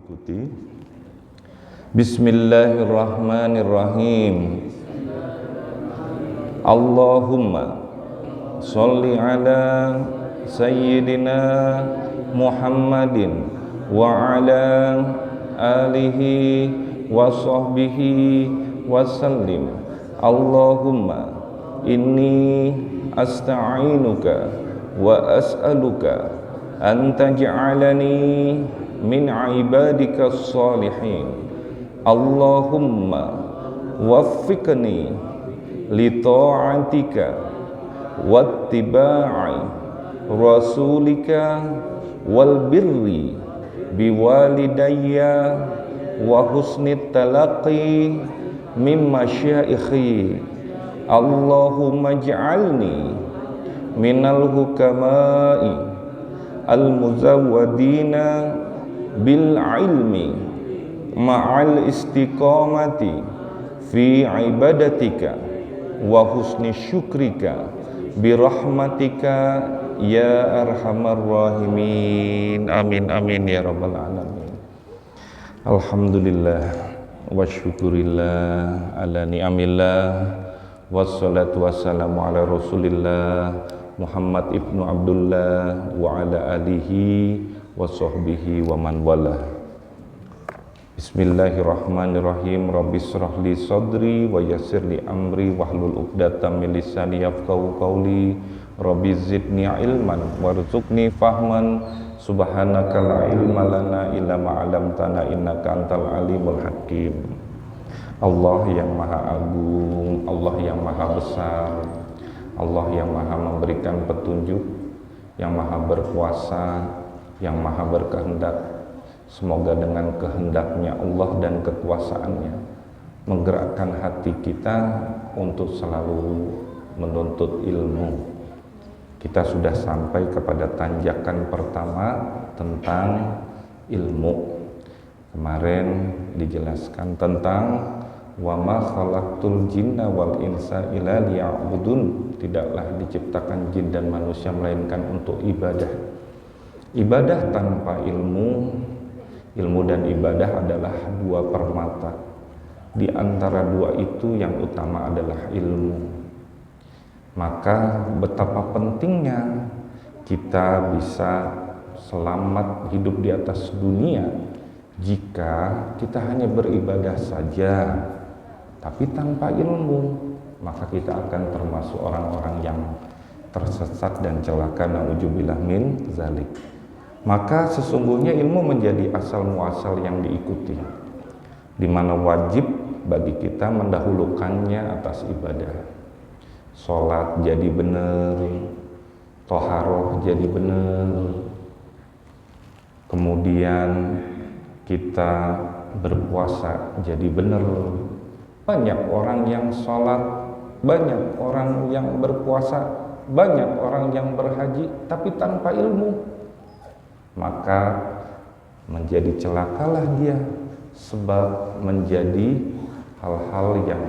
diikuti. Bismillahirrahmanirrahim. Allahumma sholli ala sayyidina Muhammadin wa ala alihi wa sahbihi wa sallim. Allahumma inni asta'inuka wa as'aluka an taj'alani min ibadika salihin. Allahumma waffiqni li ta'atika wattiba'i rasulika wal birri biwalidayya wa husni talaqi mimma syaikhi. Allahumma ij'alni minal hukama'i al-muzawwadina bil ilmi ma'al istiqamati fi ibadatika wa husni syukrika birahmatika ya arhamar rahimin. Amin amin ya rabbal alamin. Alhamdulillah wa syukurillah ala ni'amillah wassalatu wassalamu ala rasulillah Muhammad ibnu Abdullah wa ala alihi wa sahbihi wa man walah. Bismillahirrahmanirrahim. Rabbi shrah li sadri wa yassir li amri wahlul 'uqdatam min lisani yafqahu qawli. Rabbi zidni ilman warzuqni fahman. Subhanaka la ilma lana illa ma 'allamtana innaka antal alimul hakim. Allah yang maha agung, Allah yang maha besar, Allah yang maha memberikan petunjuk, yang maha berkuasa, yang maha berkehendak. Semoga dengan kehendaknya Allah dan kekuasaannya menggerakkan hati kita untuk selalu menuntut ilmu. Kita sudah sampai kepada tanjakan pertama tentang ilmu. Kemarin dijelaskan tentang wa ma khalaqtul jinna wal insa illa liya'budun. Tidaklah diciptakan jin dan manusia melainkan untuk ibadah. Ibadah tanpa ilmu, ilmu dan ibadah adalah dua permata. Di antara dua itu yang utama adalah ilmu. Maka betapa pentingnya kita bisa selamat hidup di atas dunia jika kita hanya beribadah saja tapi tanpa ilmu, maka kita akan termasuk orang-orang yang tersesat dan celaka, na'udzubillah min zalik. Maka sesungguhnya ilmu menjadi asal muasal yang diikuti, di mana wajib bagi kita mendahulukannya atas ibadah. Sholat jadi benar, toharoh jadi benar, kemudian kita berpuasa jadi benar. Banyak orang yang sholat, banyak orang yang berpuasa, banyak orang yang berhaji, tapi tanpa ilmu. Maka menjadi celakalah dia, sebab menjadi hal-hal yang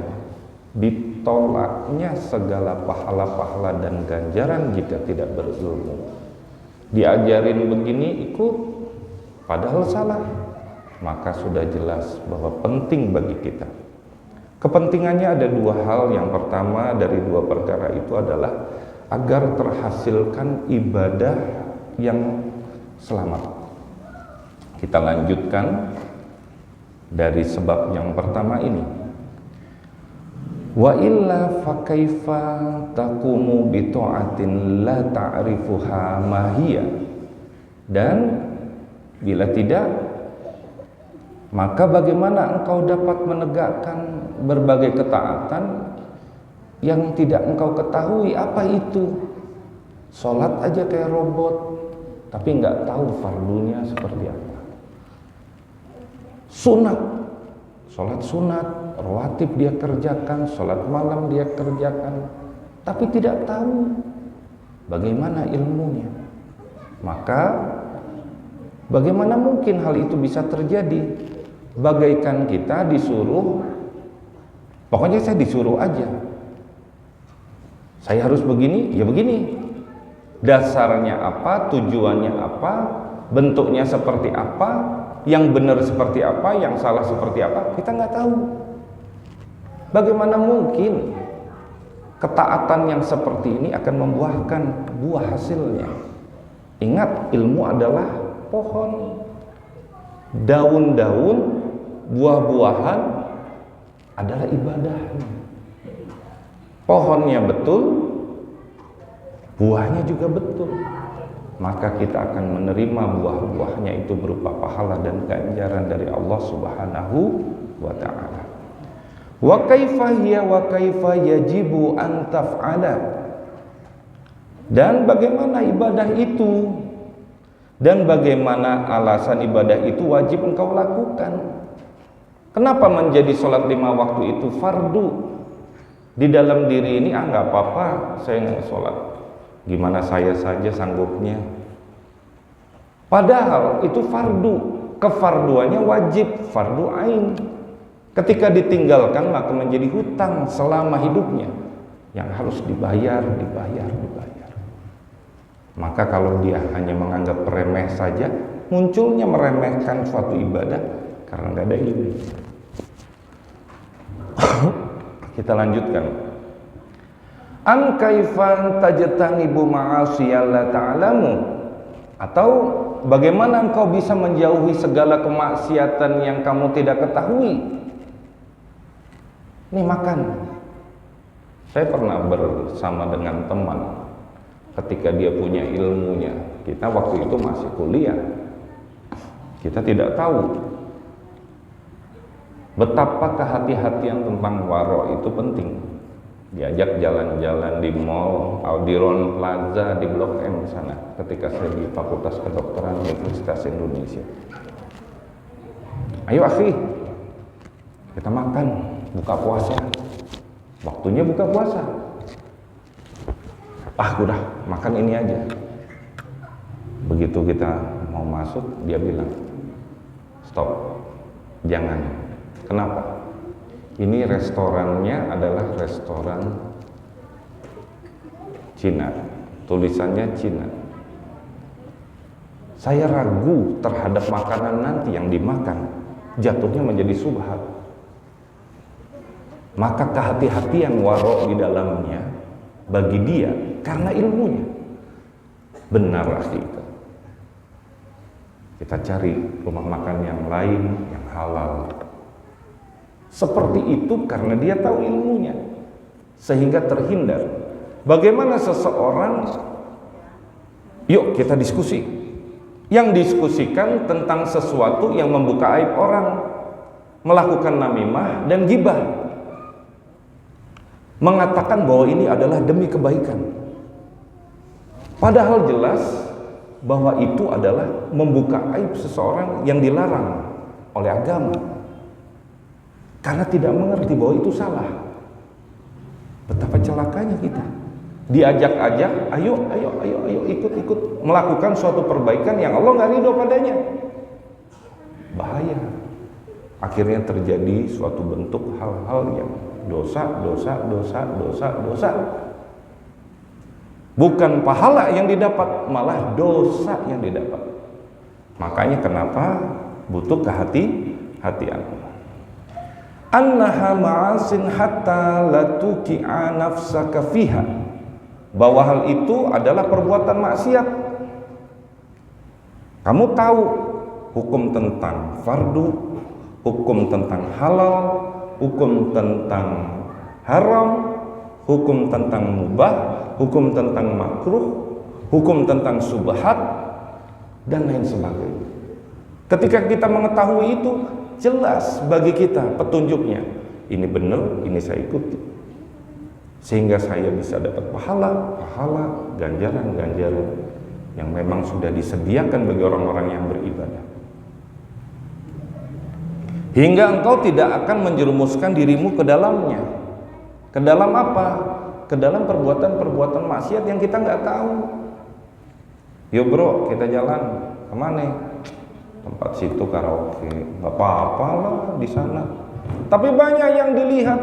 ditolaknya segala pahala-pahala dan ganjaran jika tidak berilmu. Diajarin begini ikut, padahal salah. Maka sudah jelas bahwa penting bagi kita. Kepentingannya ada dua hal. Yang pertama dari dua perkara itu adalah agar terhasilkan ibadah yang selamat. Kita lanjutkan dari sebab yang pertama ini. Wa illa fa kaifa taqumu bi ta'atin la ta'rifuha ma hiya. Dan bila tidak, maka bagaimana engkau dapat menegakkan berbagai ketaatan yang tidak engkau ketahui apa itu? Sholat aja kayak robot, tapi nggak tahu fardunya seperti apa. Sunat, sholat sunat, rawatib dia kerjakan, sholat malam dia kerjakan, tapi tidak tahu bagaimana ilmunya. Maka bagaimana mungkin hal itu bisa terjadi? Bagaikan kita disuruh, pokoknya saya disuruh aja, saya harus begini, ya begini. Dasarnya apa, tujuannya apa, bentuknya seperti apa, yang benar seperti apa, yang salah seperti apa, kita nggak tahu. Bagaimana mungkin ketaatan yang seperti ini akan membuahkan buah hasilnya? Ingat, ilmu adalah pohon. Daun-daun, buah-buahan adalah ibadah. Pohonnya betul, buahnya juga betul. Maka kita akan menerima buah-buahnya itu berupa pahala dan ganjaran dari Allah Subhanahu wa ta'ala. Wa kaifa hiya wa kaifa yajibu an taf'ala. Dan bagaimana ibadah itu? Dan bagaimana alasan ibadah itu wajib engkau lakukan? Kenapa menjadi sholat 5 waktu itu fardu? Di dalam diri ini, nggak apa-apa, saya nggak sholat. Gimana saya saja sanggupnya. Padahal itu fardu. Kefarduannya wajib, fardu ain. Ketika ditinggalkan maka menjadi hutang selama hidupnya yang harus dibayar. Maka kalau dia hanya menganggap remeh saja, munculnya meremehkan suatu ibadah karena nggak ada ilmu. Kita lanjutkan. An kaifan tajtanibu ma'asiyalla ta'lamu, atau bagaimana engkau bisa menjauhi segala kemaksiatan yang kamu tidak ketahui? Nih makan. Saya pernah bersama dengan teman ketika dia punya ilmunya. Kita waktu itu masih kuliah. Kita tidak tahu betapa kehati-hatian tentang waro itu penting. Diajak jalan-jalan di mall, Aldiron Plaza di Blok M sana ketika saya di Fakultas Kedokteran Universitas Indonesia. Ayo akhi, kita makan, buka puasa. Waktunya buka puasa. Udah, makan ini aja. Begitu kita mau masuk, dia bilang, stop, jangan. Kenapa? Ini restorannya adalah restoran Cina, tulisannya Cina. Saya ragu terhadap makanan nanti yang dimakan, jatuhnya menjadi subhat. Maka kehati-hatian waro di dalamnya bagi dia karena ilmunya. Benar itu. Kita cari rumah makan yang lain yang halal. Seperti itu karena dia tahu ilmunya, sehingga terhindar. Bagaimana seseorang, yuk kita diskusi, yang diskusikan tentang sesuatu yang membuka aib orang, melakukan namimah dan gibah, mengatakan bahwa ini adalah demi kebaikan, padahal jelas bahwa itu adalah membuka aib seseorang yang dilarang oleh agama. Karena tidak mengerti bahwa itu salah. Betapa celakanya kita. Diajak-ajak, ayo ikut melakukan suatu perbaikan yang Allah nggak ridho padanya. Bahaya. Akhirnya terjadi suatu bentuk hal-hal yang dosa. Bukan pahala yang didapat, malah dosa yang didapat. Makanya kenapa butuh kehati-hatian. Annaha ma'asin hatta la tuqi'a nafsaka fiha, bahwa hal itu adalah perbuatan maksiat. Kamu tahu hukum tentang fardu, hukum tentang halal, hukum tentang haram, hukum tentang mubah, hukum tentang makruh, hukum tentang subhat, dan lain sebagainya. Ketika kita mengetahui itu, jelas bagi kita petunjuknya. Ini benar, ini saya ikuti. Sehingga saya bisa dapat pahala, ganjaran yang memang sudah disediakan bagi orang-orang yang beribadah. Hingga engkau tidak akan menjerumuskan dirimu ke dalamnya. Ke dalam apa? Ke dalam perbuatan-perbuatan maksiat yang kita nggak tahu. Yuk bro, kita jalan kemana? Tempat situ karaoke, nggak apa-apa lah di sana. Tapi banyak yang dilihat.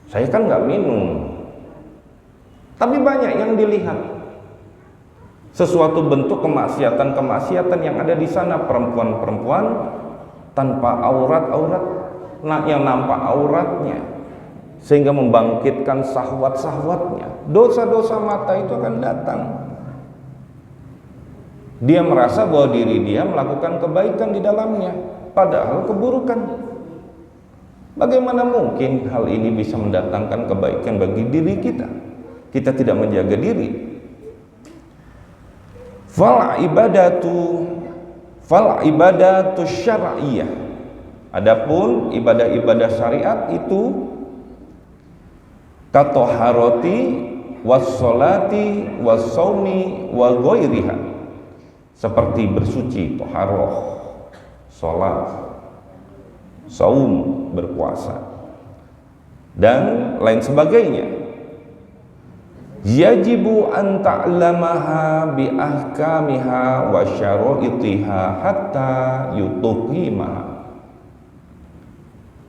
Saya kan nggak minum, tapi banyak yang dilihat. sesuatu bentuk kemaksiatan yang ada di sana, perempuan-perempuan tanpa aurat-aurat, yang nampak auratnya, sehingga membangkitkan syahwat-syahwatnya. Dosa-dosa mata itu akan datang. Dia merasa bahwa diri dia melakukan kebaikan di dalamnya, padahal keburukan. Bagaimana mungkin hal ini bisa mendatangkan kebaikan bagi diri kita? Kita tidak menjaga diri. Fal ibadatu syar'iyah. Adapun ibadah-ibadah syariat itu katoharoti wassolati wassaumi wa ghairiha, seperti bersuci, toharoh, sholat, saum, berpuasa, dan lain sebagainya. Yajibu an ta'lamaha bi ahkamiha wa syara'itiha hatta yutuqimaha.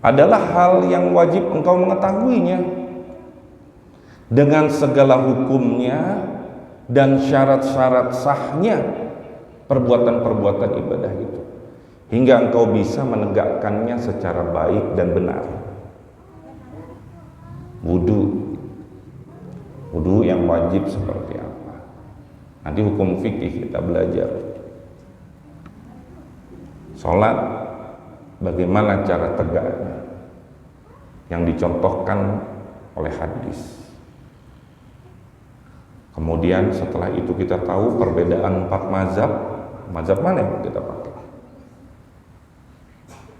Adalah hal yang wajib engkau mengetahuinya dengan segala hukumnya dan syarat-syarat sahnya perbuatan-perbuatan ibadah itu, hingga engkau bisa menegakkannya secara baik dan benar. Wudu yang wajib seperti apa? Nanti hukum fikih kita belajar. Sholat, bagaimana cara tegaknya yang dicontohkan oleh hadis. Kemudian setelah itu kita tahu perbedaan 4 mazhab. Mazhab mana yang kita pakai?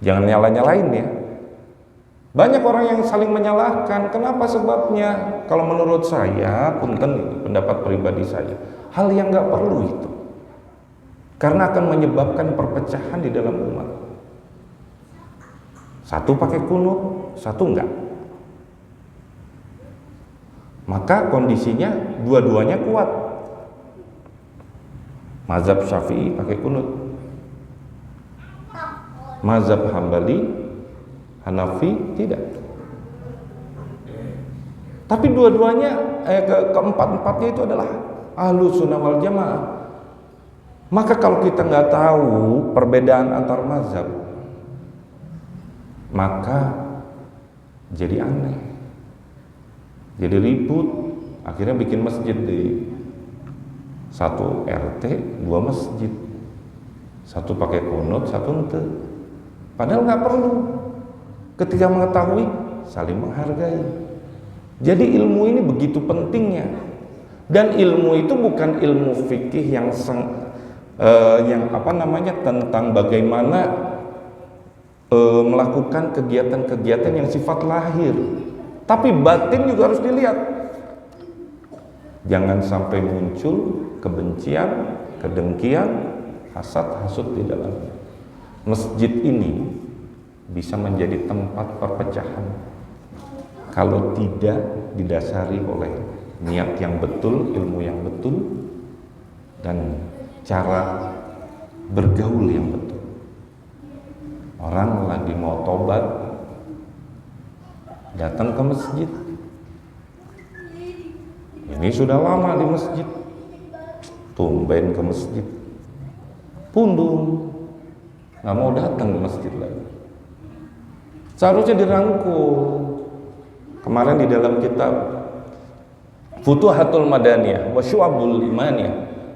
Jangan nyala-nyalain ya. Banyak orang yang saling menyalahkan. Kenapa sebabnya? Kalau menurut saya, punten, pendapat pribadi saya, hal yang nggak perlu itu, karena akan menyebabkan perpecahan di dalam umat. Satu pakai kunut, satu enggak. Maka kondisinya dua-duanya kuat. Mazhab Syafi'i pakai kunut, mazhab Hambali, Hanafi tidak. Tapi dua-duanya keempat-empatnya itu adalah Ahlus Sunnah wal Jamaah. Maka kalau kita nggak tahu perbedaan antar mazhab, maka jadi aneh, jadi ribut, akhirnya bikin masjid di satu RT 2 masjid, satu pakai kunut, satu ente. Padahal nggak perlu. Ketika mengetahui, saling menghargai. Jadi ilmu ini begitu pentingnya, dan ilmu itu bukan ilmu fikih yang tentang bagaimana melakukan kegiatan-kegiatan yang sifat lahir, tapi batin juga harus dilihat. Jangan sampai muncul kebencian, kedengkian, hasad, hasud di dalamnya. Masjid ini bisa menjadi tempat perpecahan kalau tidak didasari oleh niat yang betul, ilmu yang betul, dan cara bergaul yang betul. Orang lagi mau tobat, datang ke masjid. Ini sudah lama di masjid, tumben ke masjid, pundung, nggak mau datang ke masjid lagi. Seharusnya dirangkul. Kemarin di dalam kitab Futuhatul Madaniyah wa Syu'abul Imaniyah,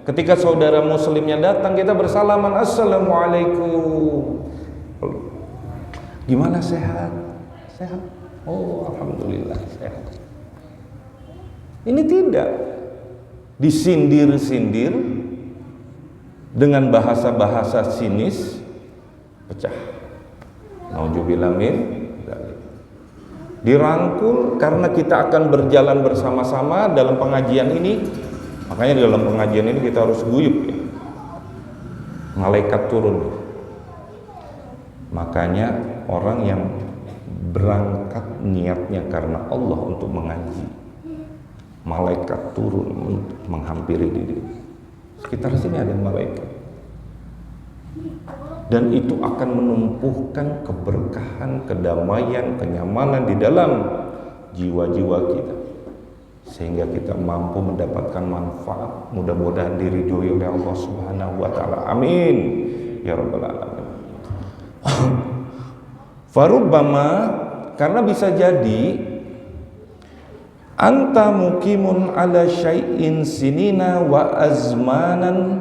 ketika saudara muslimnya datang, kita bersalaman, assalamualaikum. Gimana, sehat? Sehat? Oh, alhamdulillah sehat. Ini tidak disindir-sindir dengan bahasa-bahasa sinis, pecah. Nauzubillah min dzalik. Dirangkul karena kita akan berjalan bersama-sama dalam pengajian ini. Makanya dalam pengajian ini kita harus guyup ya. Malaikat turun. Makanya orang yang berangkat niatnya karena Allah untuk mengaji, malaikat turun untuk menghampiri diri. Sekitar sini ada malaikat. Dan itu akan menumpuhkan keberkahan, kedamaian, kenyamanan di dalam jiwa-jiwa kita, sehingga kita mampu mendapatkan manfaat, mudah-mudahan diridhoi oleh Allah Subhanahu wa taala. Amin ya rabbal alamin. Farubbama, karena bisa jadi anta mukimun ala syai'in sinina wa azmanan,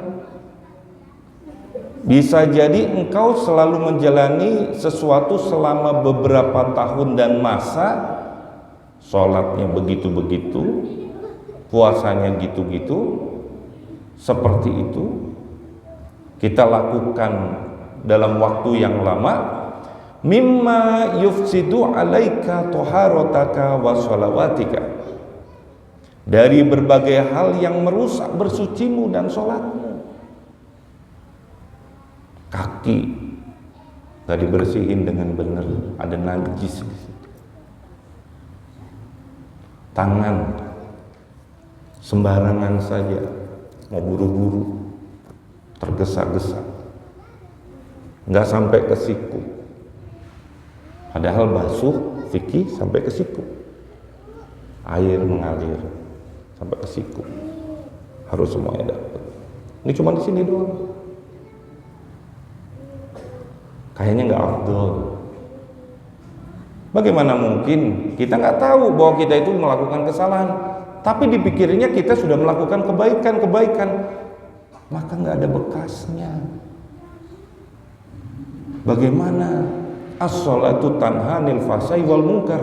bisa jadi engkau selalu menjalani sesuatu selama beberapa tahun dan masa, sholatnya begitu-begitu, puasanya gitu-gitu, seperti itu kita lakukan dalam waktu yang lama. Mimma yufsidu alaika toharotaka wa sholawatika, dari berbagai hal yang merusak bersucimu dan sholatmu. Kaki gak dibersihin dengan benar, ada najis di situ. Tangan sembarangan saja, mau buru-buru, tergesa-gesa, nggak sampai ke siku. Padahal basuh fikih sampai ke siku, air mengalir sampai ke siku, harus semuanya dapat. Ini cuma di sini doang. Kayaknya nggak afdol. Bagaimana mungkin kita nggak tahu bahwa kita itu melakukan kesalahan, tapi dipikirnya kita sudah melakukan kebaikan, maka nggak ada bekasnya. Bagaimana? As-sholatu tanhanil fahsai wal munkar.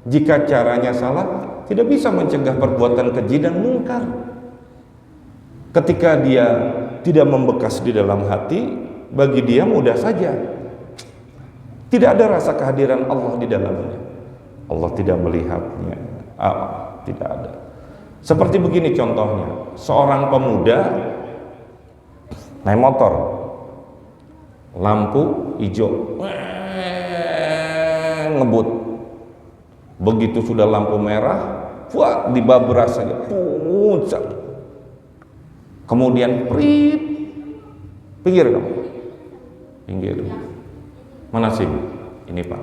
Jika caranya salah, tidak bisa mencegah perbuatan keji dan mungkar. Ketika dia tidak membekas di dalam hati, bagi dia mudah saja. Tidak ada rasa kehadiran Allah di dalamnya. Allah tidak melihatnya. Tidak ada. Seperti begini contohnya, seorang pemuda naik motor, lampu hijau, ngebut. Begitu sudah lampu merah, wah, dibabras saja, puncak. Kemudian prit, pinggir kamu, pinggir. Mana SIM? Ini Pak.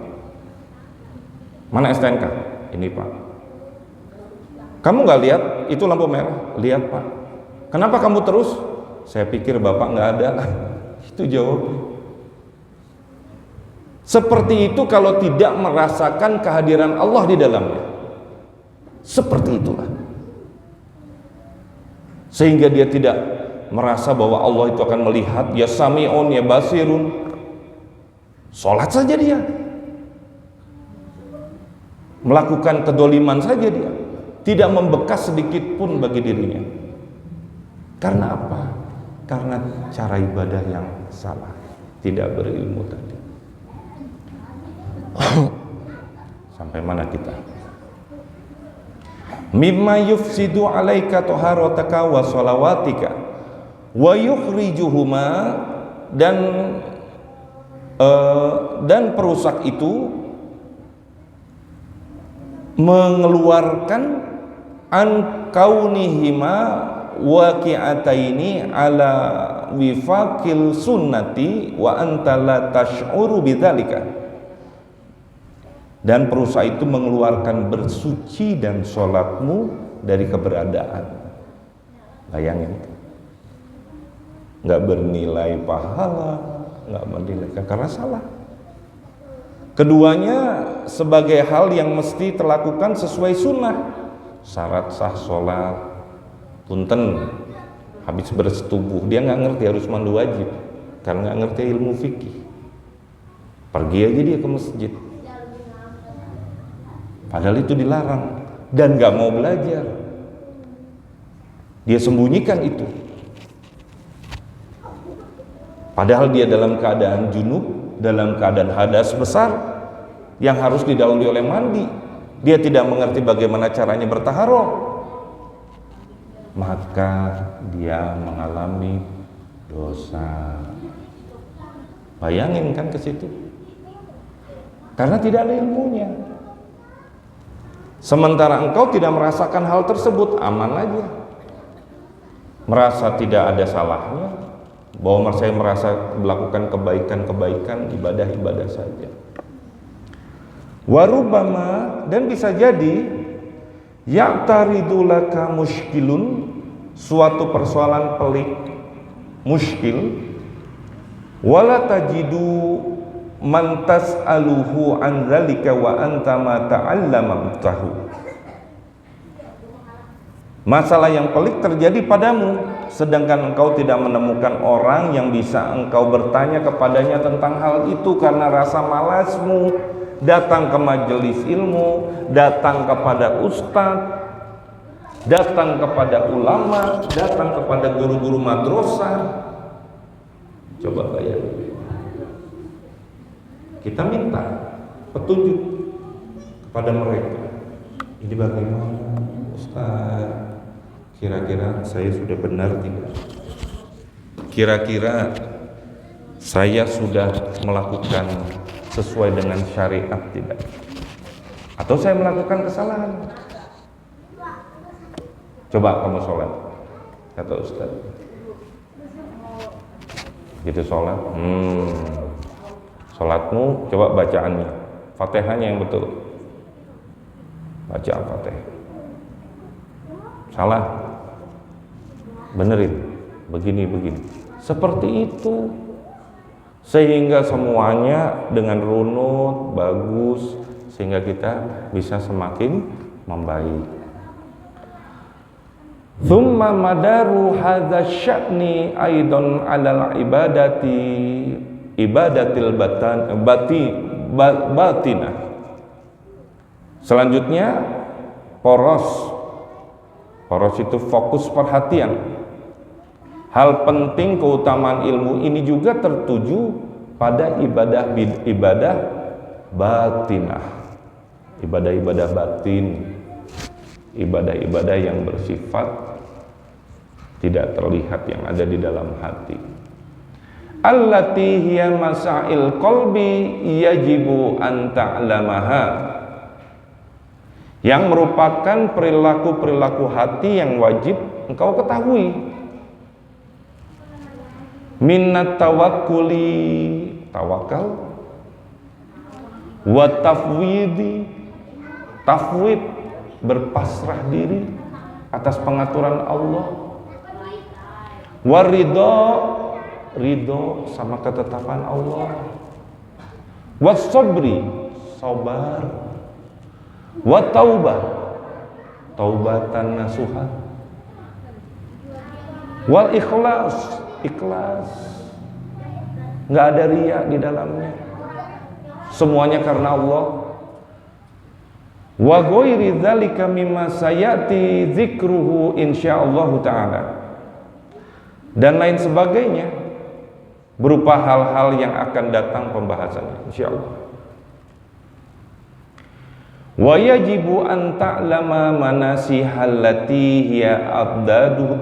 Mana STNK? Ini Pak. Kamu nggak lihat itu lampu merah? Lihat Pak. Kenapa kamu terus? Saya pikir Bapak nggak ada. Itu jawabnya. Seperti itu kalau tidak merasakan kehadiran Allah di dalamnya. Seperti itulah. Sehingga dia tidak merasa bahwa Allah itu akan melihat, ya sami'un, ya basirun. Sholat saja dia, melakukan kedoliman saja dia, tidak membekas sedikit pun bagi dirinya. Karena apa? Karena cara ibadah yang salah, tidak berilmu tadi. Sampai mana kita? Mimma yufsidu alaika toharotaka wa sholawatika wa yukhrijuhuma, dan perusak itu mengeluarkan an kaunihima waqi'ataini ala wifaqil sunnati wa anta la tash'uru bidzalika. Dan perusak itu mengeluarkan bersuci dan sholatmu dari keberadaan. Bayangin, nggak bernilai pahala, nggak bernilai karena salah. Keduanya sebagai hal yang mesti terlakukan sesuai sunnah. Syarat sah sholat, punten, habis bersetubuh, dia nggak ngerti harus mandu wajib karena nggak ngerti ilmu fikih. Pergi aja dia ke masjid, padahal itu dilarang, dan gak mau belajar. Dia sembunyikan itu, padahal dia dalam keadaan junub, dalam keadaan hadas besar yang harus didahului oleh mandi. Dia tidak mengerti bagaimana caranya bertaharah, maka dia mengalami dosa. Bayangin kan ke situ, karena tidak ada ilmunya. Sementara engkau tidak merasakan hal tersebut, aman aja, merasa tidak ada salahnya, bahwa saya merasa melakukan kebaikan-kebaikan, ibadah-ibadah saja. Warubama, dan bisa jadi Ya'taridu laka muskilun, suatu persoalan pelik, muskil, wala tajidu man tas'aluhu an dzalika wa anta ma ta'allamtahu. Masalah yang pelik terjadi padamu, sedangkan engkau tidak menemukan orang yang bisa engkau bertanya kepadanya tentang hal itu karena rasa malasmu datang ke majelis ilmu, datang kepada ustadz, datang kepada ulama, datang kepada guru-guru madrasah. Coba bayangin, kita minta petunjuk kepada mereka. Ini bagaimana Ustaz? Kira-kira saya sudah benar tidak? Kira-kira saya sudah melakukan sesuai dengan syariat tidak? Atau saya melakukan kesalahan? Coba kamu sholat, kata Ustaz. Gitu sholat, sholatmu coba bacaannya, Fatihahnya yang betul. Baca Fatihah. Salah, benerin, begini. Seperti itu, sehingga semuanya dengan runut, bagus, sehingga kita bisa semakin membaik. Thumma madaru hadza sya'ni aidan 'alal ibadatil batinah. Selanjutnya poros itu fokus perhatian. Hal penting keutamaan ilmu ini juga tertuju pada ibadah batinah, ibadah batin, ibadah-ibadah yang bersifat tidak terlihat, yang ada di dalam hati. Allati hiya masail qalbi yajibu an ta'lamaha, yang merupakan perilaku-perilaku hati yang wajib engkau ketahui. Minnat tawakkuli, tawakal, wa tafwidi, tafwid, berpasrah diri atas pengaturan Allah, waridho, ridho sama ketetapan Allah, wasabri, sabar, wa taubah, taubatan nasuha, wal ikhlas, ikhlas, nggak ada riya di dalamnya, semuanya karena Allah. Wa ghairi dzalika mimma sayati dzikruhu insyaallah taala, dan lain sebagainya berupa hal-hal yang akan datang pembahasannya insyaallah. Wa yajibu an ta'lama manasihal lati hiya abdadu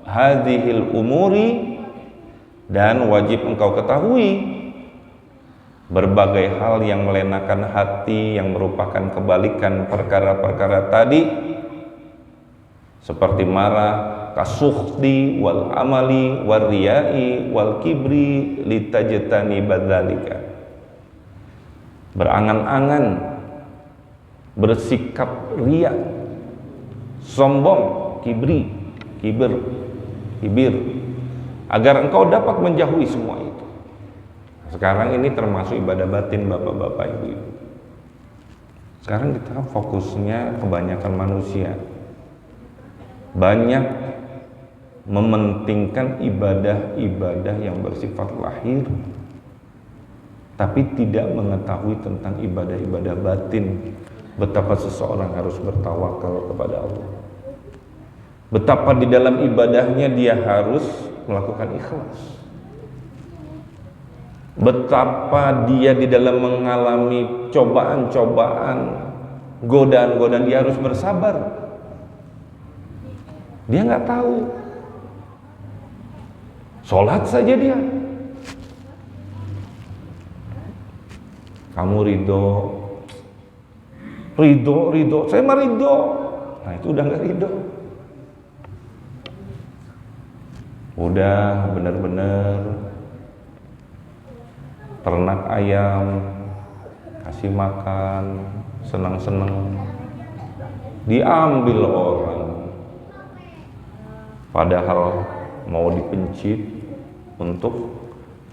hadhil umuri, dan wajib engkau ketahui berbagai hal yang melenakan hati, yang merupakan kebalikan perkara-perkara tadi, seperti marah, kasukhdi wal amali wal riyai wal kibri litajtani badzalika, berangan-angan, bersikap riya, sombong, kibir, agar engkau dapat menjauhi semua itu. Sekarang ini termasuk ibadah batin, bapak-bapak, ibu-ibu. Sekarang kita fokusnya kebanyakan manusia banyak mementingkan ibadah-ibadah yang bersifat lahir, tapi tidak mengetahui tentang ibadah-ibadah batin. Betapa seseorang harus bertawakal kepada Allah, betapa di dalam ibadahnya dia harus melakukan ikhlas, betapa dia di dalam mengalami cobaan-cobaan, godaan-godaan, dia harus bersabar. Dia nggak tahu, sholat saja dia, kamu ridho, saya mah ridho, nah itu udah nggak ridho, udah benar-benar ternak ayam, kasih makan, senang-senang, diambil orang, padahal mau dipencit untuk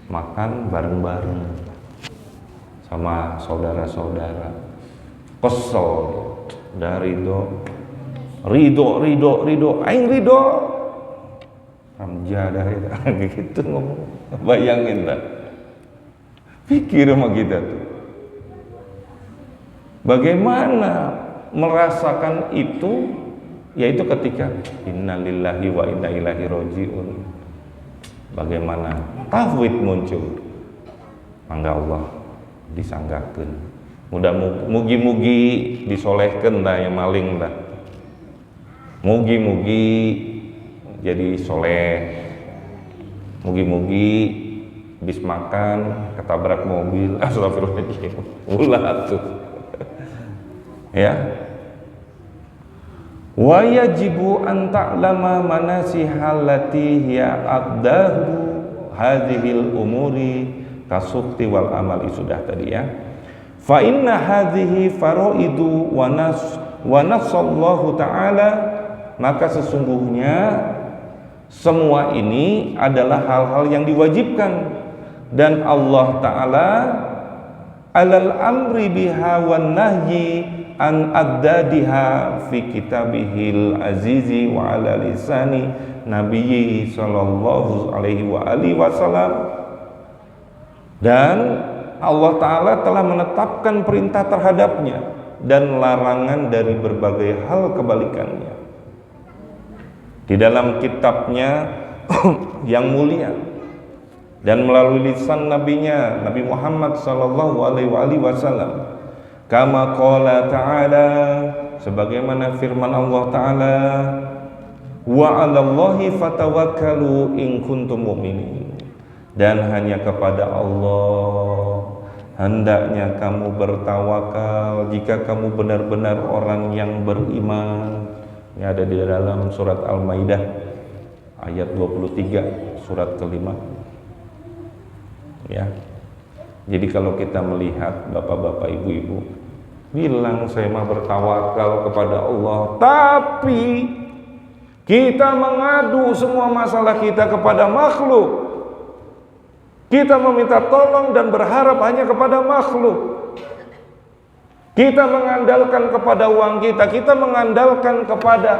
makan bareng-bareng sama saudara-saudara. Kesel, dari ridho, aing ridho. Ramja dah gitu ngomong. Bayangin lah. Pikir sama kita tuh. Bagaimana merasakan itu, yaitu ketika innalillahi wa inna ilaihi rajiun. Bagaimana tauhid muncul. Mangga Allah disanggakeun. Mugi-mugi disolehkeun dah yang maling dah. Mugi-mugi jadi soleh. Mugi-mugi habis makan ketabrak mobil. Astagfirullahaladzim. Ulah tuh. Ya. Wa yajibu an ta'lama manasihal lati hiya aqdahu hadhil umuri kasukti wal amali, sudah tadi ya. Fa inna hadhihi faraidu wa nasallahu ta'ala, maka sesungguhnya semua ini adalah hal-hal yang diwajibkan dan Allah Ta'ala alal amri biha wan nahyi an addadiha fi kitabihil azizi wa ala lisani nabiyyi sallallahu alaihi wa alihi wasallam. Dan Allah Ta'ala telah menetapkan perintah terhadapnya dan larangan dari berbagai hal kebalikannya di dalam kitabnya yang mulia dan melalui lisan nabinya Nabi Muhammad sallallahu alaihi wasallam. Kama qala ta'ala, sebagaimana firman Allah Ta'ala, wa 'alallahi fatawakkalu in kuntum mu'minin, dan hanya kepada Allah hendaknya kamu bertawakal jika kamu benar-benar orang yang beriman. Ini ada di dalam surat Al-Maidah ayat 23, surat kelima. Ya. Jadi kalau kita melihat bapak-bapak, ibu-ibu bilang saya mah bertawakal kepada Allah, tapi kita mengadu semua masalah kita kepada makhluk. Kita meminta tolong dan berharap hanya kepada makhluk. Kita mengandalkan kepada uang kita, kita mengandalkan kepada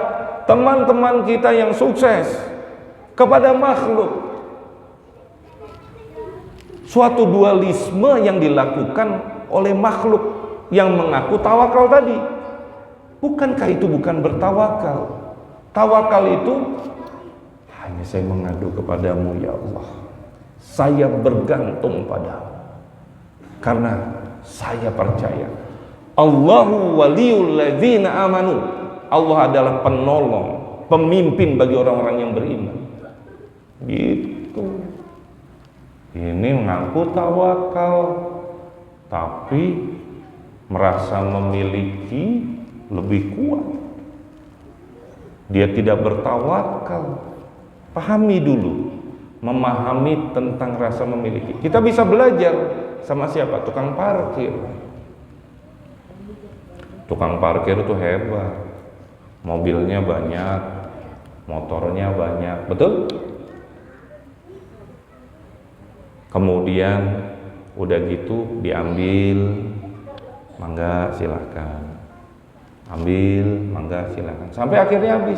teman-teman kita yang sukses, kepada makhluk. Suatu dualisme yang dilakukan oleh makhluk yang mengaku tawakal tadi. Bukankah itu bukan bertawakal? Tawakal itu hanya saya mengadu kepadamu ya Allah, saya bergantung padamu karena saya percaya Allahu waliyul ladzina amanu, Allah adalah penolong, pemimpin bagi orang-orang yang beriman. Gitu. Ini mengaku tawakal tapi merasa memiliki lebih kuat. Dia tidak bertawakal. Pahami dulu, memahami tentang rasa memiliki. Kita bisa belajar sama siapa? Tukang parkir. Tukang parkir itu hebat. Mobilnya banyak, motornya banyak, betul? Kemudian udah gitu diambil, mangga silakan. Ambil, mangga silakan. Sampai akhirnya habis.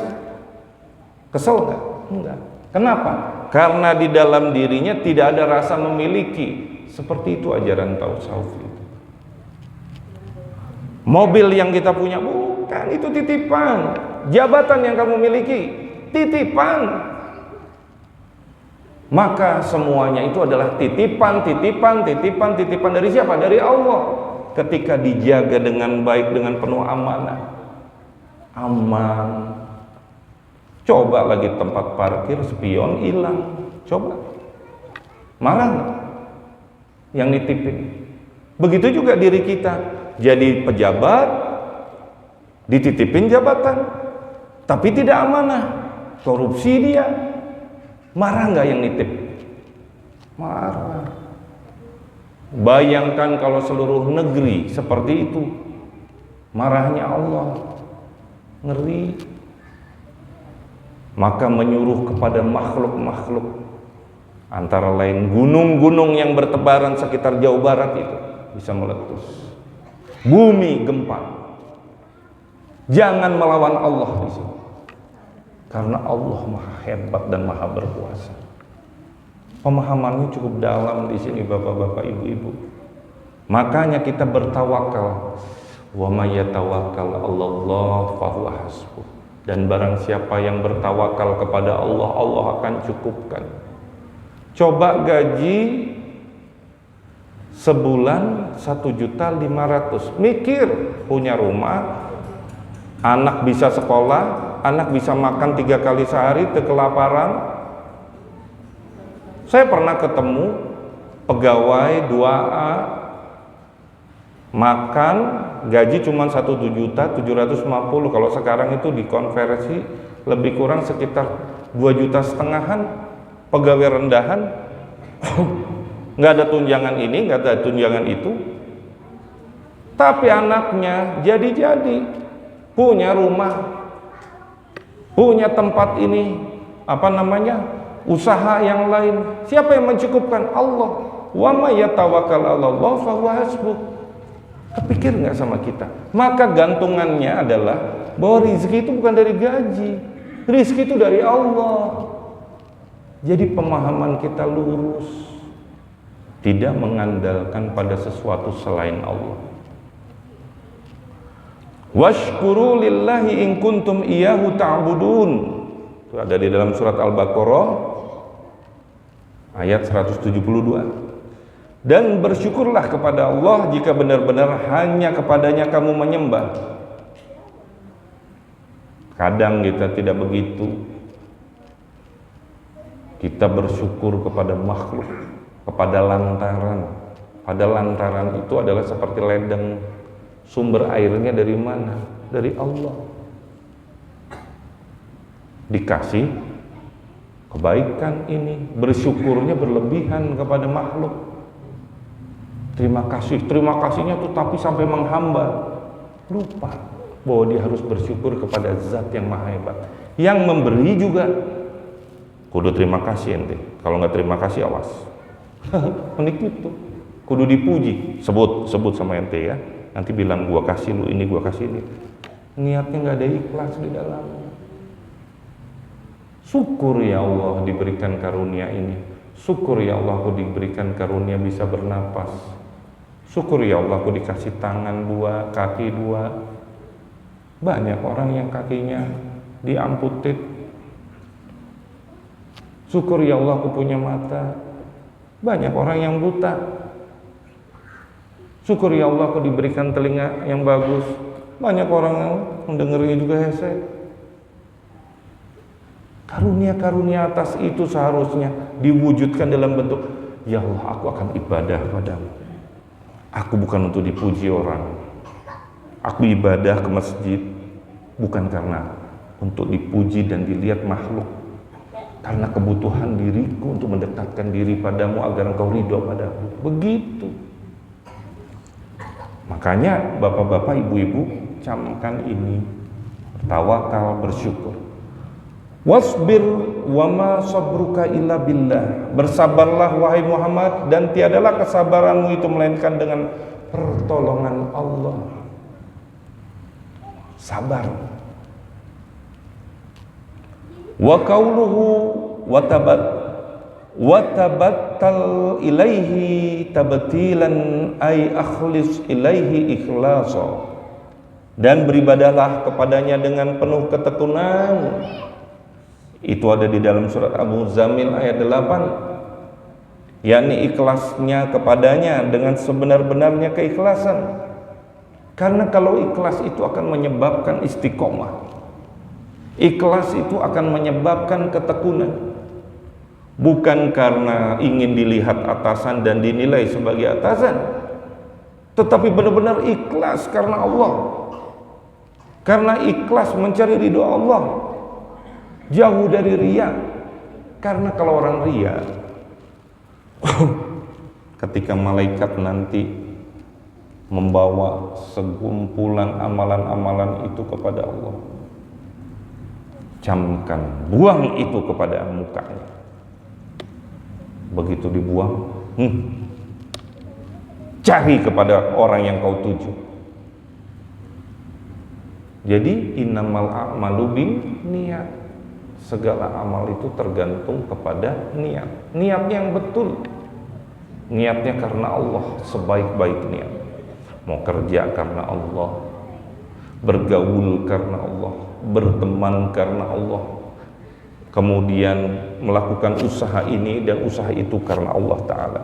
Kesel nggak? Enggak. Kenapa? Karena di dalam dirinya tidak ada rasa memiliki. Seperti itu ajaran tasawuf itu. Mobil yang kita punya bukan, itu titipan. Jabatan yang kamu miliki titipan. Maka semuanya itu adalah titipan dari siapa? Dari Allah. Ketika dijaga dengan baik, dengan penuh amanah, aman. Coba lagi tempat parkir spion hilang, coba marah nggak yang nitipin? Begitu juga diri kita, jadi pejabat, dititipin jabatan, tapi tidak amanah, korupsi dia. Marah nggak yang nitip? Marah. Bayangkan kalau seluruh negeri seperti itu, marahnya Allah. ngeri. Maka menyuruh kepada makhluk-makhluk, antara lain gunung-gunung yang bertebaran sekitar Jawa Barat itu bisa meletus, bumi gempa. Jangan melawan Allah di sini, karena Allah Maha hebat dan Maha berkuasa. Pemahamannya cukup dalam di sini, bapak-bapak, ibu-ibu. Makanya kita bertawakal. Wa may yatawakkal 'alallah fahuwa hasbuh. Dan barang siapa yang bertawakal kepada Allah, Allah akan cukupkan. Coba gaji sebulan 1.500.000, mikir punya rumah, anak bisa sekolah, anak bisa makan 3 kali sehari, kelaparan. Saya pernah ketemu pegawai 2A makan gaji cuma 1.750.000. Kalau sekarang itu dikonversi lebih kurang sekitar 2,5 juta pegawai rendahan. Nggak ada tunjangan ini, nggak ada tunjangan itu, tapi anaknya jadi punya rumah, punya tempat ini, usaha yang lain. Siapa yang mencukupkan? Allah. Wa may yatawakkal 'alallah fahuwa hasbuh. Kepikir nggak sama kita? Maka gantungannya adalah bahwa rizki itu bukan dari gaji, rizki itu dari Allah. Jadi pemahaman kita lurus, tidak mengandalkan pada sesuatu selain Allah. Washkuru lillahi in kuntum iyyahu ta'budun. Itu ada di dalam surat Al-Baqarah ayat 172. Dan bersyukurlah kepada Allah jika benar-benar hanya kepadanya kamu menyembah. Kadang kita tidak begitu. Kita bersyukur kepada makhluk, kepada lantaran. Pada lantaran itu adalah seperti ledeng. Sumber airnya dari mana? Dari Allah. Dikasih kebaikan ini, bersyukurnya berlebihan kepada makhluk. Terima kasihnya tuh tapi sampai menghamba, lupa bahwa dia harus bersyukur kepada Zat yang Maha Hebat, yang memberi juga. Kudu terima kasih ente, kalau nggak terima kasih awas. Unik itu, kudu dipuji, sebut sama ente ya. Nanti bilang gua kasih lu ini, gua kasih ini. Niatnya nggak ada ikhlas di dalamnya. Syukur ya Allah diberikan karunia ini. Syukur ya Allah aku diberikan karunia bisa bernapas. Syukur ya Allah aku dikasih tangan 2, kaki 2. Banyak orang yang kakinya diamputit. Syukur ya Allah aku punya mata. Banyak orang yang buta. Syukur ya Allah aku diberikan telinga yang bagus. Banyak orang yang mendengarnya juga hese. Karunia-karunia atas itu seharusnya diwujudkan dalam bentuk, ya Allah aku akan ibadah padamu. Aku bukan untuk dipuji orang. Aku ibadah ke masjid bukan karena untuk dipuji dan dilihat makhluk, karena kebutuhan diriku untuk mendekatkan diri padamu agar engkau ridho padaku. Begitu. Makanya bapak-bapak, ibu-ibu, camkan ini, bertawakal, bersyukur. Wasbir wa ma sabruka illa billah. Bersabarlah wahai Muhammad, dan tiadalah kesabaranmu itu melainkan dengan pertolongan Allah. Sabar. Wa qauluhu wa tabattal ilaihi tabtilan ay akhlis ilaihi ikhlasa. Dan beribadahlah kepadanya dengan penuh ketekunan. Itu ada di dalam surat Abu Zamil ayat 8, yakni ikhlasnya kepadanya dengan sebenar-benarnya keikhlasan. Karena kalau ikhlas itu akan menyebabkan istiqomah, ikhlas itu akan menyebabkan ketekunan. Bukan karena ingin dilihat atasan dan dinilai sebagai atasan, tetapi benar-benar ikhlas karena Allah, karena ikhlas mencari ridho Allah, jauh dari riya. Karena kalau orang riya, ketika malaikat nanti membawa segumpulan amalan-amalan itu kepada Allah, camkan, buang itu kepada mukanya. Begitu dibuang, cari kepada orang yang kau tuju. Jadi innamal a'malu bin niat. Segala amal itu tergantung kepada niat. Niat yang betul. Niatnya karena Allah, sebaik-baik niat. Mau kerja karena Allah, bergaul karena Allah, berteman karena Allah, kemudian melakukan usaha ini dan usaha itu karena Allah Ta'ala.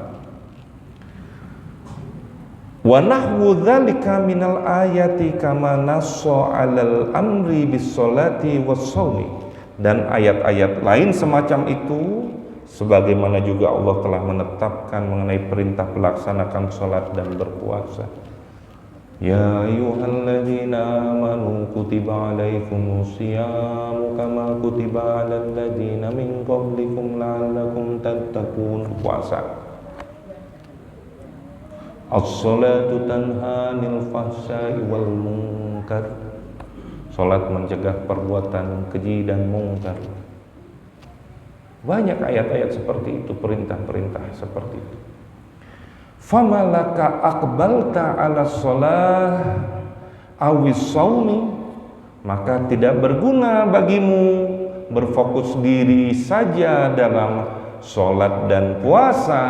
Wa nahwu dzalika minal ayati kama nassa 'alal amri bis sholati was shaumi. Dan ayat-ayat lain semacam itu sebagaimana juga Allah telah menetapkan mengenai perintah melaksanakan salat dan berpuasa. Ya ayyuhalladzina amanu kutiba 'alaikumus syiyamu kama kutiba 'alal ladzina min qablikum la'allakum tattaqun. Puasa. As-sholatu tanha 'anil fahsya'i wal munkar. Salat mencegah perbuatan keji dan mungkar. Banyak ayat-ayat seperti itu, perintah-perintah seperti itu. Famalaka aqbalta 'ala shalah awis shaumi, maka tidak berguna bagimu berfokus diri saja dalam salat dan puasa.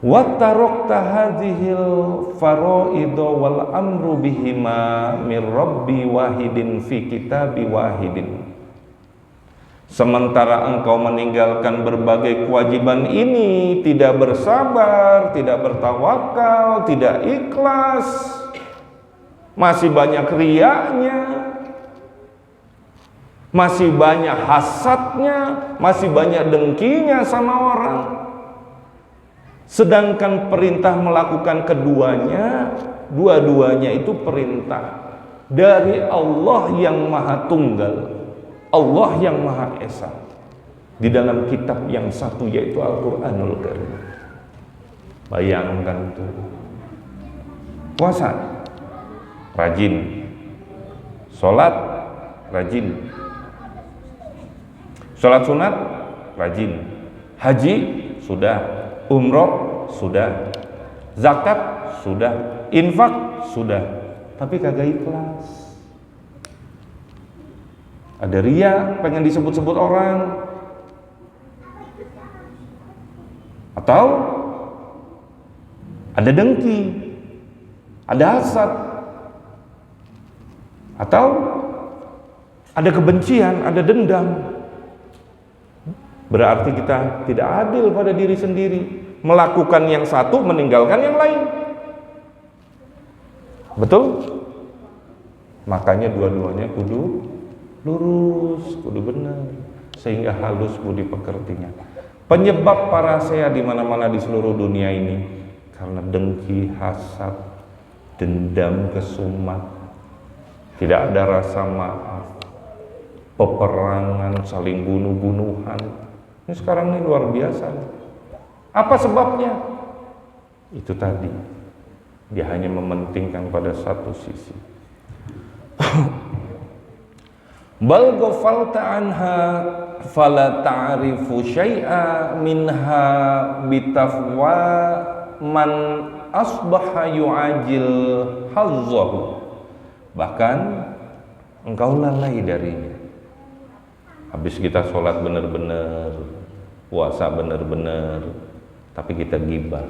Wa tarakta hadhil faraid wal amru bihima min rabbi wahidin fi kitabi wahidin. Sementara engkau meninggalkan berbagai kewajiban ini, tidak bersabar, tidak bertawakal, tidak ikhlas, masih banyak riyanya, masih banyak hasadnya, masih banyak dengkinya sama orang. Sedangkan perintah melakukan keduanya, dua-duanya itu perintah dari Allah yang Maha Tunggal, Allah yang Maha Esa, di dalam kitab yang satu yaitu Al-Quranul Karim. Bayangkan itu. Puasa rajin, sholat rajin, sholat sunat rajin, haji sudah, umroh sudah, zakat sudah, infak sudah, tapi kagak ikhlas. Ada ria, pengen disebut-sebut orang, atau ada dengki, ada hasad, atau ada kebencian, ada dendam. Berarti kita tidak adil pada diri sendiri, melakukan yang satu, meninggalkan yang lain. Betul? Makanya dua-duanya kudu lurus, kudu benar, sehingga halus budi pekertinya. Penyebab para saya di mana-mana di seluruh dunia ini karena dengki, hasad, dendam, kesumat, tidak ada rasa maaf, peperangan, saling bunuh-bunuhan. Ini sekarang ini luar biasa. Apa sebabnya? Itu tadi, dia hanya mementingkan pada satu sisi. Bal ghafalta anha fala ta'rifu syai'a minha bitafwa man asbaha yu'ajil hazzahu. Bahkan engkau lalai darinya. Habis kita sholat benar-benar, puasa benar-benar, tapi kita gibah,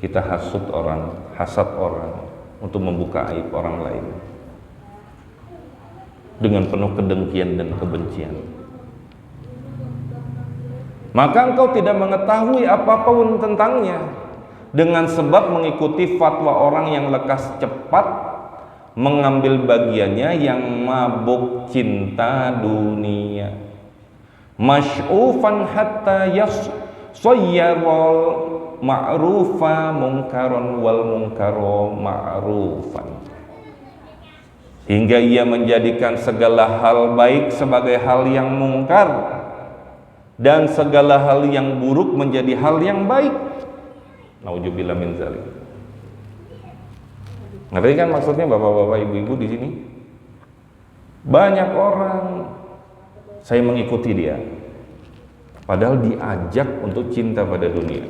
kita hasad orang untuk membuka aib orang lain dengan penuh kedengkian dan kebencian. Maka engkau tidak mengetahui apapun tentangnya, dengan sebab mengikuti fatwa orang yang lekas cepat mengambil bagiannya yang mabuk cinta dunia, masy'ufan hatta yasayyarul ma'rufa munkaron wal munkaro ma'rufan, hingga ia menjadikan segala hal baik sebagai hal yang mungkar dan segala hal yang buruk menjadi hal yang baik. Nauzubillah min dzalik. Ngerti kan maksudnya bapak-bapak, ibu-ibu di sini? Banyak orang saya mengikuti dia, padahal diajak untuk cinta pada dunia.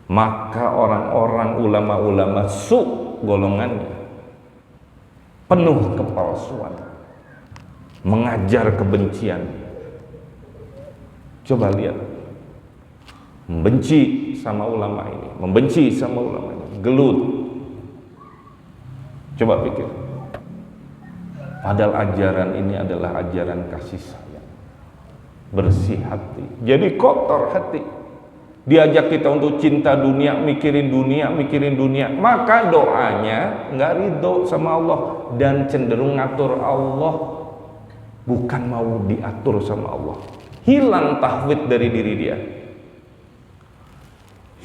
Maka orang-orang ulama-ulama golongannya penuh kepalsuan, mengajar kebencian. Coba lihat, membenci sama ulama ini, membenci sama ulama ini, gelut. Coba pikir, padahal ajaran ini adalah ajaran kasih sayang, bersih hati, jadi kotor hati. Diajak kita untuk cinta dunia, mikirin dunia, maka doanya nggak ridho sama Allah dan cenderung ngatur Allah, bukan mau diatur sama Allah. Hilang tahwid dari diri dia.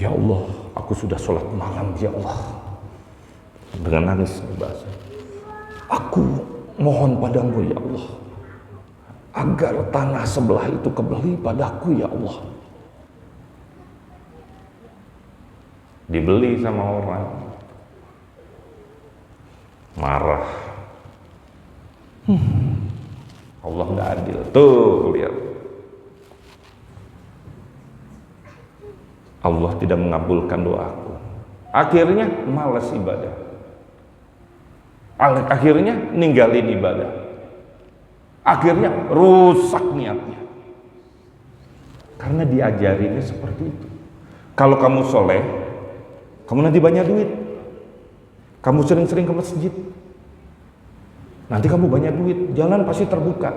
Ya Allah, aku sudah sholat malam, ya Allah, dengan nangis bahasa, aku mohon padamu ya Allah, agar tanah sebelah itu kembali padaku ya Allah. Dibeli sama orang, marah. Allah nggak adil. Tuh lihat, Allah tidak mengabulkan doaku. Akhirnya malas ibadah. Akhirnya ninggalin ibadah. Akhirnya rusak niatnya. Karena diajarinya seperti itu. Kalau kamu soleh, kamu nanti banyak duit. Kamu sering-sering ke masjid, nanti kamu banyak duit, jalan pasti terbuka.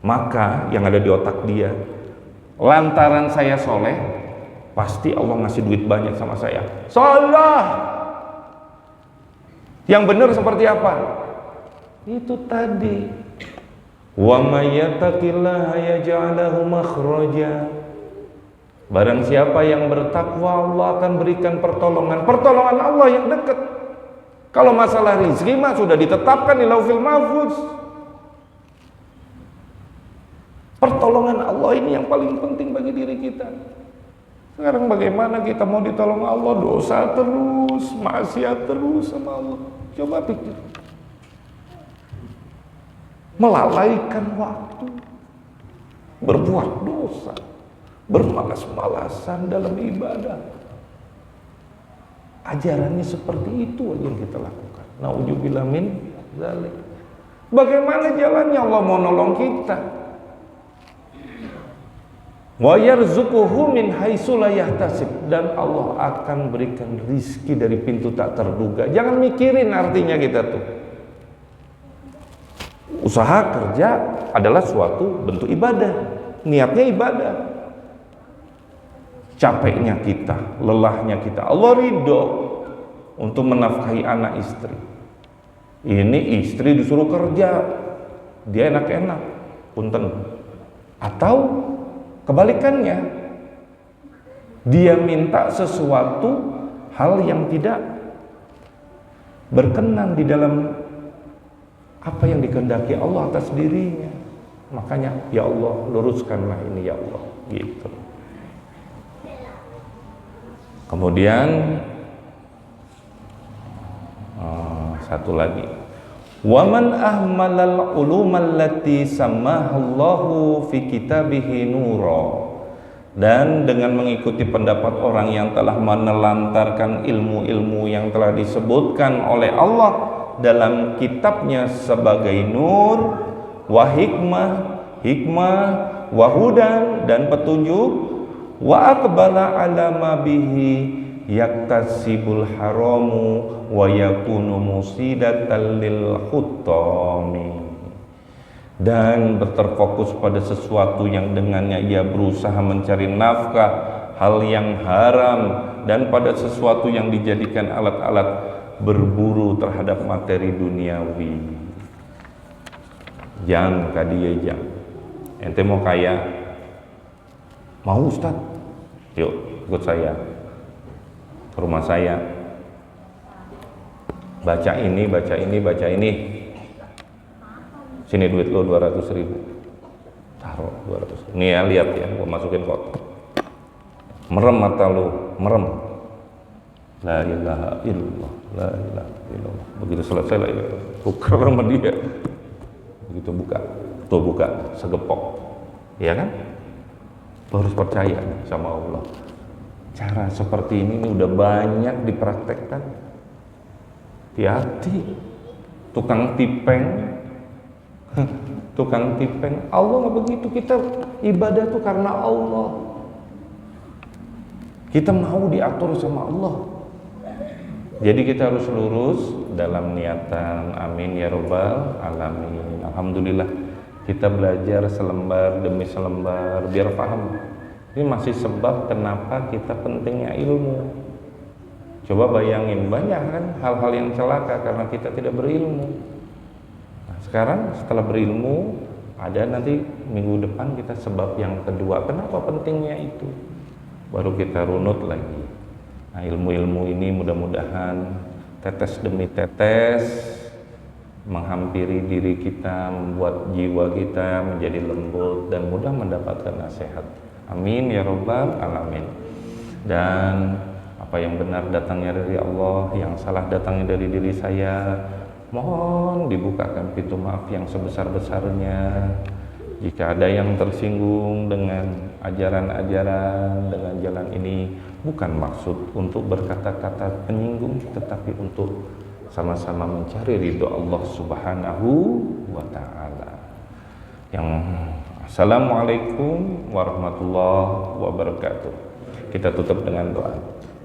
Maka yang ada di otak dia, lantaran saya soleh, pasti Allah ngasih duit banyak sama saya. Salah. Yang benar seperti apa? Itu tadi. Wa may yattaqillaha yaj'al lahu makhraja. Barang siapa yang bertakwa, Allah akan berikan pertolongan. Pertolongan Allah yang dekat. Kalau masalah rizki mah sudah ditetapkan di Lauhil Mahfuz. Pertolongan Allah ini yang paling penting bagi diri kita. Sekarang bagaimana kita mau ditolong Allah? Dosa terus, maksiat terus sama Allah. Coba pikir. Melalaikan waktu, berbuat dosa, bermalas-malasan dalam ibadah. Ajarannya seperti itu aja yang kita lakukan. Nauzubillah min dzalik. Bagaimana jalannya Allah mau nolong kita? Wa yarzuquhu min haitsu la yahtasib, dan Allah akan berikan rizki dari pintu tak terduga. Jangan mikirin artinya kita tuh. Usaha kerja adalah suatu bentuk ibadah. Niatnya ibadah. Capeknya kita, lelahnya kita, Allah ridho untuk menafkahi anak istri. Ini istri disuruh kerja, dia enak-enak, punten. Atau kebalikannya, dia minta sesuatu hal yang tidak berkenan di dalam apa yang dikehendaki Allah atas dirinya. Makanya, ya Allah, luruskanlah ini ya Allah, gitu. Kemudian satu lagi, waman ahmalal ulumal lati samahallahu fi kitabihi nura, dan dengan mengikuti pendapat orang yang telah menelantarkan ilmu-ilmu yang telah disebutkan oleh Allah dalam kitabnya sebagai nur, wa hikmah, wa hudan, dan petunjuk, wa aqbala ala ma bihi yaktasibul haramu wa yakunu musidatan lil khutami, dan terfokus pada sesuatu yang dengannya ia berusaha mencari nafkah hal yang haram, dan pada sesuatu yang dijadikan alat-alat berburu terhadap materi duniawi. Jangan kadieu jang. Ente mau kaya? Mau Ustaz? Yuk ikut saya ke rumah saya. Baca ini, baca ini, baca ini. Sini duit lo 200.000. Taruh 200. Nih ya, lihat ya, gua masukin kotak. Merem mata lo, merem. La ilaha illallah, la ilaha illallah. Begitu selesai la ilaha illallah. tuker sama dia. Begitu buka, tuh buka segepok, ya kan? Lo harus percaya sama Allah. Cara seperti ini udah banyak dipraktekkan. Hati-hati, tukang tipeng, tukang tipeng. Allah nggak begitu. Kita ibadah tuh karena Allah. Kita mau diatur sama Allah. Jadi kita harus lurus dalam niatan. Amin ya robbal alamin. Alhamdulillah kita belajar selembar demi selembar biar paham. Ini masih sebab kenapa kita pentingnya ilmu. Coba bayangin, banyak kan hal-hal yang celaka karena kita tidak berilmu. Nah, sekarang setelah berilmu, ada nanti minggu depan kita sebab yang kedua. Kenapa pentingnya itu? Baru kita runut lagi. Nah, ilmu-ilmu ini mudah-mudahan tetes demi tetes menghampiri diri kita, membuat jiwa kita menjadi lembut dan mudah mendapatkan nasihat. Amin ya robbal alamin. Dan apa yang benar datangnya dari Allah, yang salah datangnya dari diri saya, mohon dibukakan pintu maaf yang sebesar-besarnya. Jika ada yang tersinggung dengan ajaran-ajaran, dengan jalan ini, bukan maksud untuk berkata-kata penyinggung, tetapi untuk sama-sama mencari ridho Allah Subhanahu wa ta'ala. Assalamualaikum warahmatullahi wabarakatuh. Kita tutup dengan doa.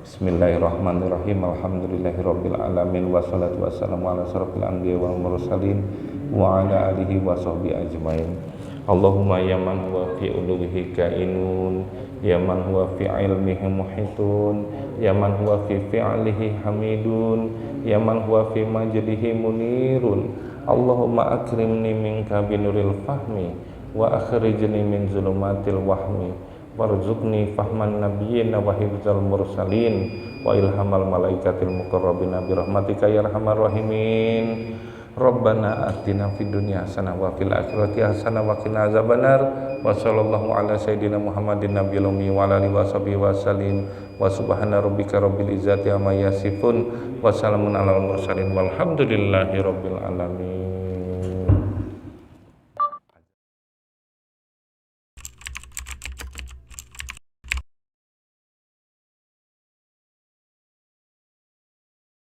Bismillahirrahmanirrahim. Alhamdulillahirabbil alamin wassalatu wassalamu ala asyrofil anbiya'i wal mursalin wa ala alihi wa sahbihi ajmain. Allahumma ya man huwa fi uluhi kainun, ya man huwa fi ilmihi muhitun, ya man huwa fi fi'lihi hamidun, ya man huwa fi majdihi munirun. Allahumma akrimni minka binuril fahmi wa akhrijni min zulumatil wahmi warzuqni fahman nabiyyin wa hifdzal mursalin wa ilhamal malaikatil muqarrabin bi rahmatika ya arhamar rahimin. Rabbana atina fid dunya hasanah wa fil akhirati hasanah wa qina azabannar. Wa sallallahu ala sayidina Muhammadin nabiyil ummi wa ala alihi washabihi wasallim. Wa subhana rabbika rabbil izzati amma yasifun wa salamun alal mursalin walhamdulillahi rabbil alamin.